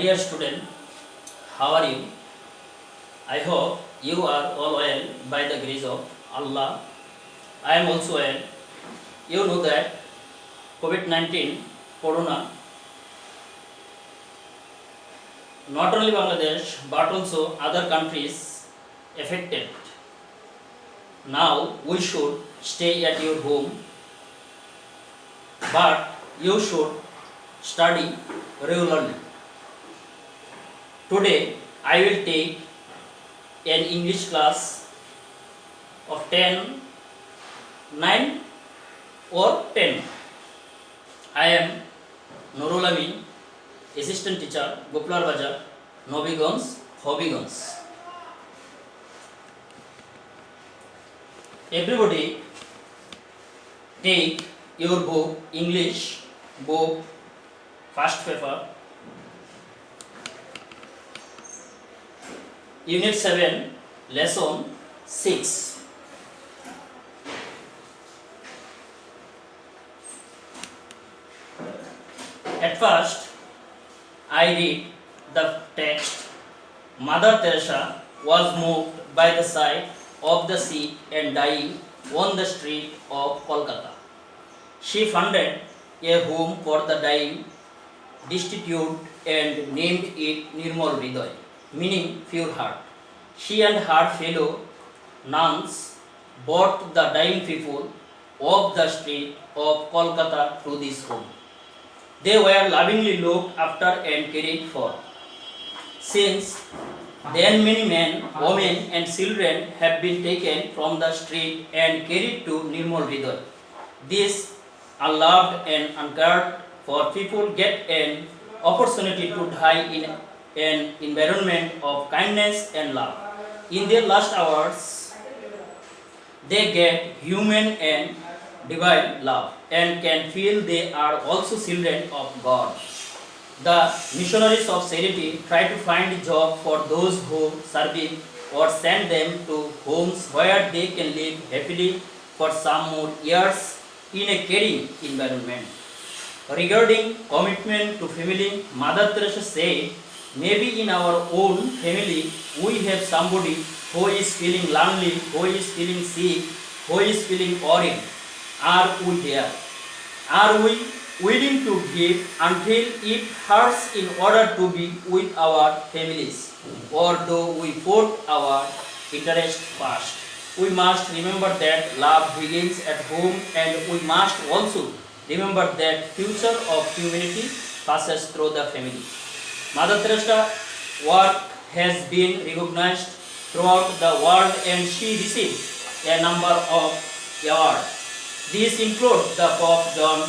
Dear student, how are you? I hope you are all well by the grace of Allah. I am also well. You know that COVID-19, Corona, not only Bangladesh but also other countries affected. Now we should stay at your home, but you should study regularly. Today I will take an English class of 10, 9 or 10. I am Nurul Amin, assistant teacher, Goplar Bazar, Nobigons, Hobigons. Everybody take your book, English book, first paper, Unit 7, Lesson 6. At first, I read the text. Mother Teresa was moved by the sight of the sick and dying on the street of Kolkata. She founded a home for the dying, destitute, and named it Nirmal Hriday, meaning pure heart. She and her fellow nuns brought the dying people of the street of Kolkata to this home. They were lovingly looked after and cared for. Since then, many men, women, and children have been taken from the street and carried to Nirmal Hriday. These unloved and uncared for people get an opportunity to die in an environment of kindness and love. In their last hours, they get human and divine love and can feel they are also children of God. The missionaries of charity try to find a job for those who serve or send them to homes where they can live happily for some more years in a caring environment. Regarding commitment to family, Mother Teresa said, maybe in our own family we have somebody who is feeling lonely, who is feeling sick, who is feeling worried. Are we there? Are we willing to give until it hurts in order to be with our families? Or do we put our interest first? We must remember that love begins at home, and we must also remember that future of humanity passes through the family. Mother Teresa's work has been recognized throughout the world, and she received a number of awards. These include the Pope John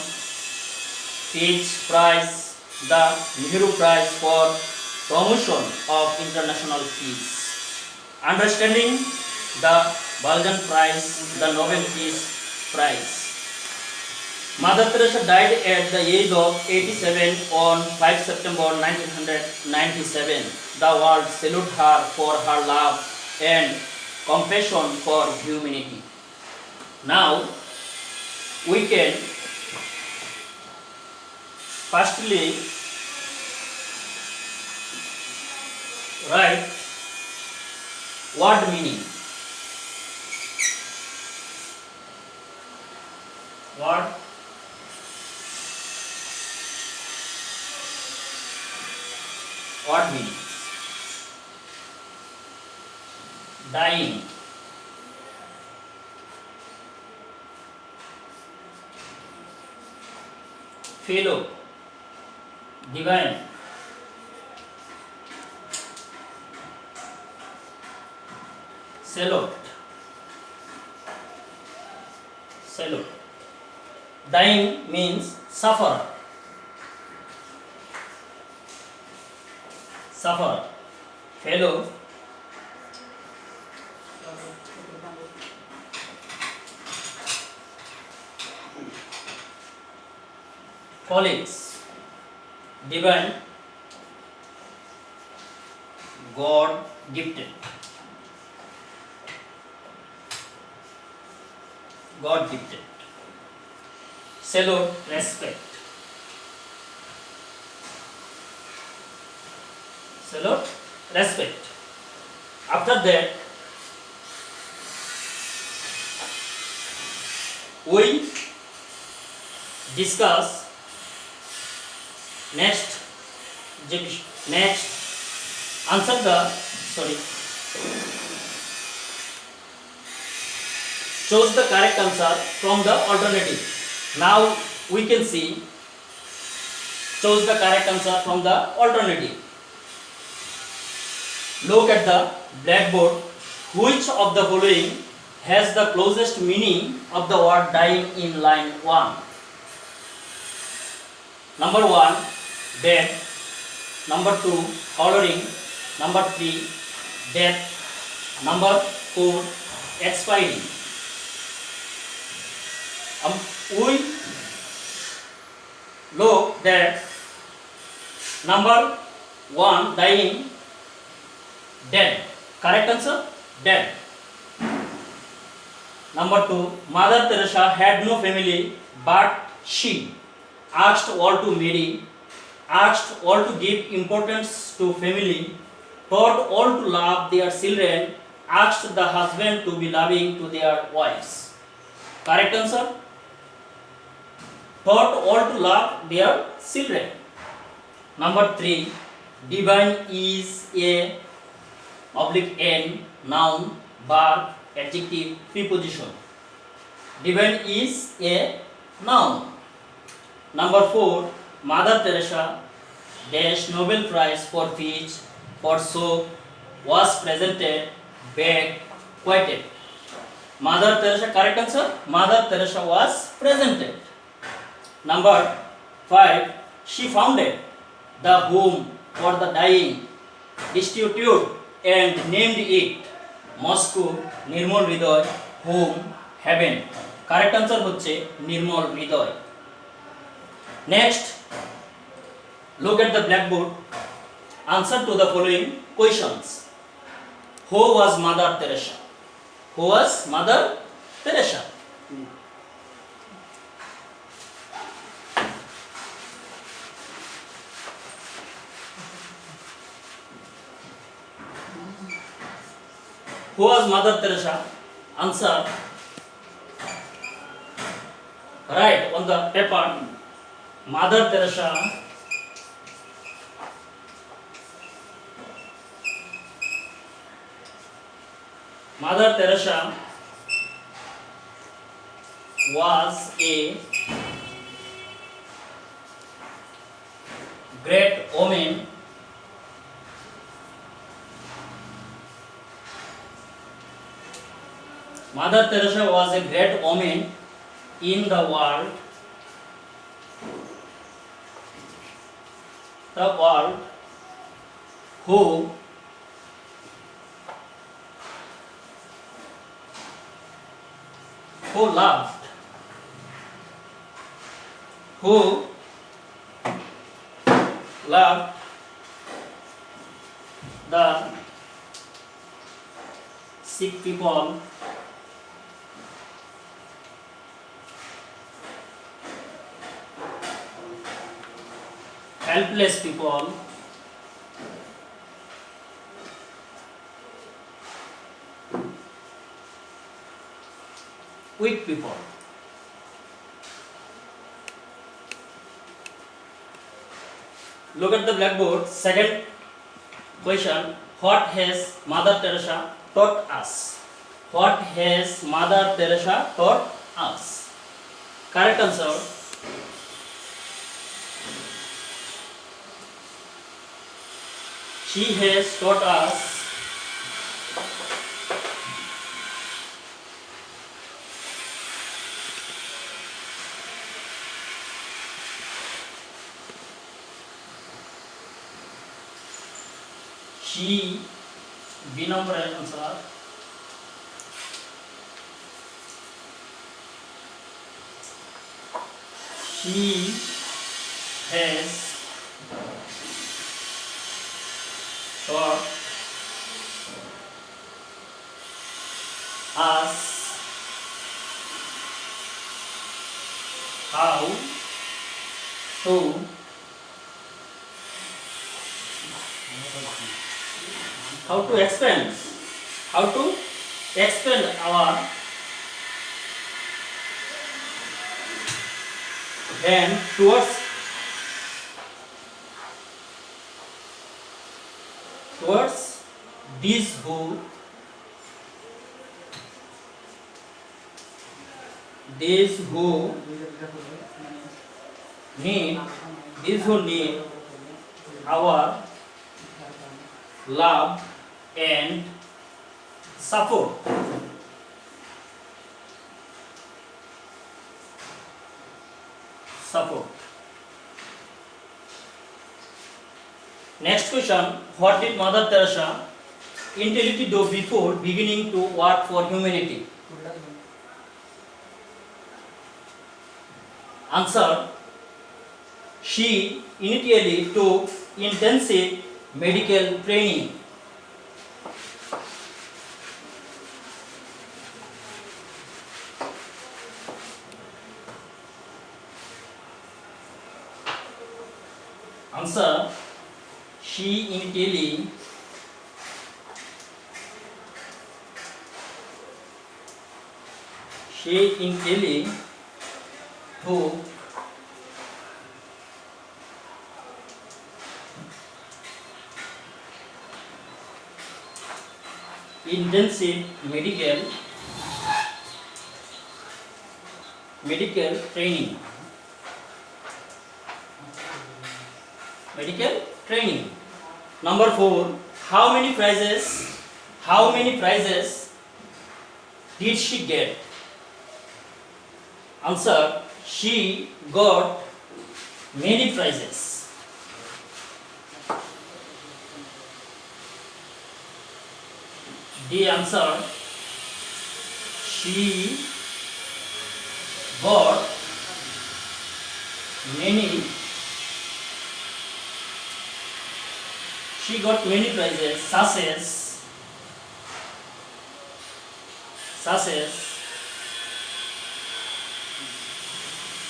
Peace Prize, the Nehru Prize for Promotion of International Peace, Understanding the Baljan Prize, the Nobel Peace Prize. Mother Teresa died at the age of 87 on 5 September 1997. The world salute her for her love and compassion for humanity. Now, we can firstly write word meaning. Word meaning. Dying, fellow, divine, salute. Dying means suffer. Fellow, colleagues, divine, God gifted. Salute, respect. salute, respect. After that, we discuss next answer the choose the correct answer from the alternative. Now we can see choose the correct answer from the alternative. Look at the blackboard. Which of the following has the closest meaning of the word dying in line 1? Number 1, death. Number 2, coloring. Number 3, death. Number 4, expiring. We look that number 1, dying, dead. Correct answer, dead. Number 2, Mother Teresa had no family, but she asked all to marry, asked all to give importance to family, taught all to love their children, asked the husband to be loving to their wives. Correct answer, taught all to love their children. Number 3, divine is a (n) noun, verb, adjective, preposition. Divine is a noun. Number 4, Mother Teresa dash Nobel Prize for Peace for soap was presented, begged, quoted. Mother Teresa, correct answer, Mother Teresa was presented. Number 5, she founded the home for the dying, destitute, and named it Moscow Nirmal Hridoy Home Heaven. Correct answer হচ্ছে নির্মল হৃদয়. Next, look at the blackboard. Answer to the following questions. Who was Mother Teresa? Who was Mother Teresa? Who was Mother Teresa? Answer. Write on the paper. Mother Teresa was a great woman Mother Teresa was a great woman in the world who loved the sick people, helpless people, weak people. Look at the blackboard. Second question. What has Mother Teresa taught us? What has Mother Teresa taught us? Correct answer. She has taught us विनम्र अनुसार she has taught us how to how to expand our hand towards these who need our love and support. Next question, what did Mother Teresa intelligently do before beginning to work for humanity? Answer, she initially took intensive medical training. Answer, she initially took intensive medical training. Number 4, how many prizes did she get? Answer, she got many prizes. The answer, she got many prizes such as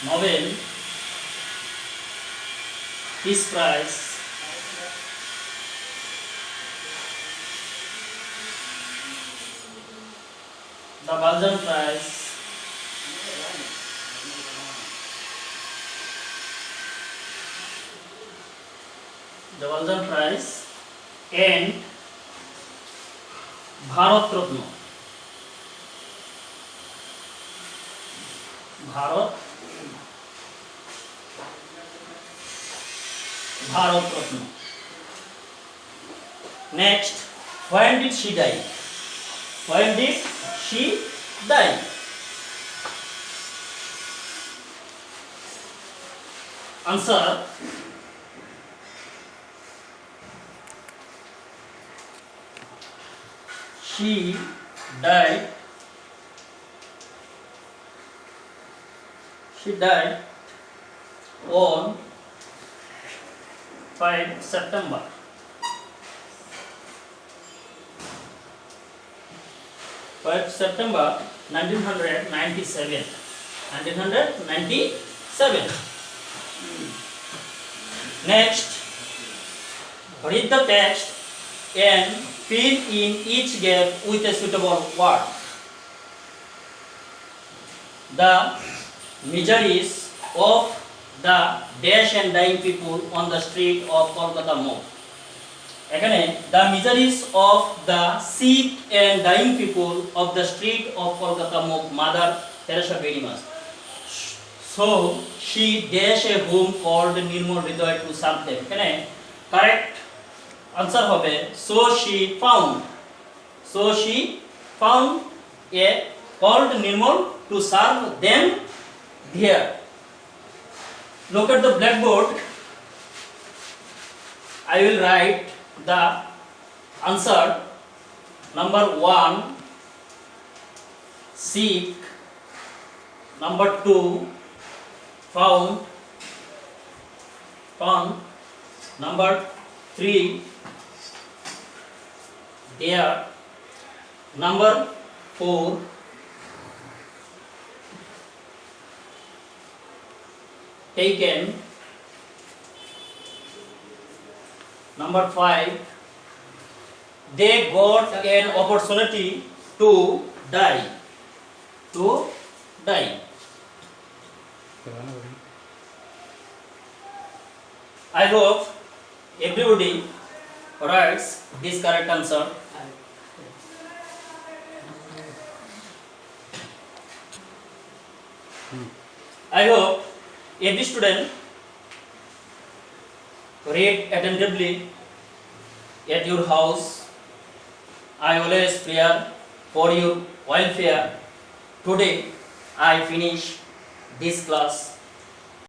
Nobel Peace Prize, the Balzan Prize, and Bharat Ratna. Next, when did she die? Answer, she died on 5 September 1997. Next, read the text and fill in each gap with a suitable word. The miseries of the dash and dying people on the street of Kolkata moved. এখানে the miseries of the sick and dying people of the street of Kolkata moved Mother Teresa very much. So she dash a home called Nirmal Hridoy to serve them. এখানে correct answer হবে so she found a called Nirmal to serve them here. Look at the blackboard. I will write the answer. Number 1, seek. Number 2, found. Number 3, there. Number 4, taken. Number 5, they got an opportunity to die. To die. I hope everybody writes this correct answer. I hope every student read attentively at your house. I always pray for your welfare. Today I finish this class.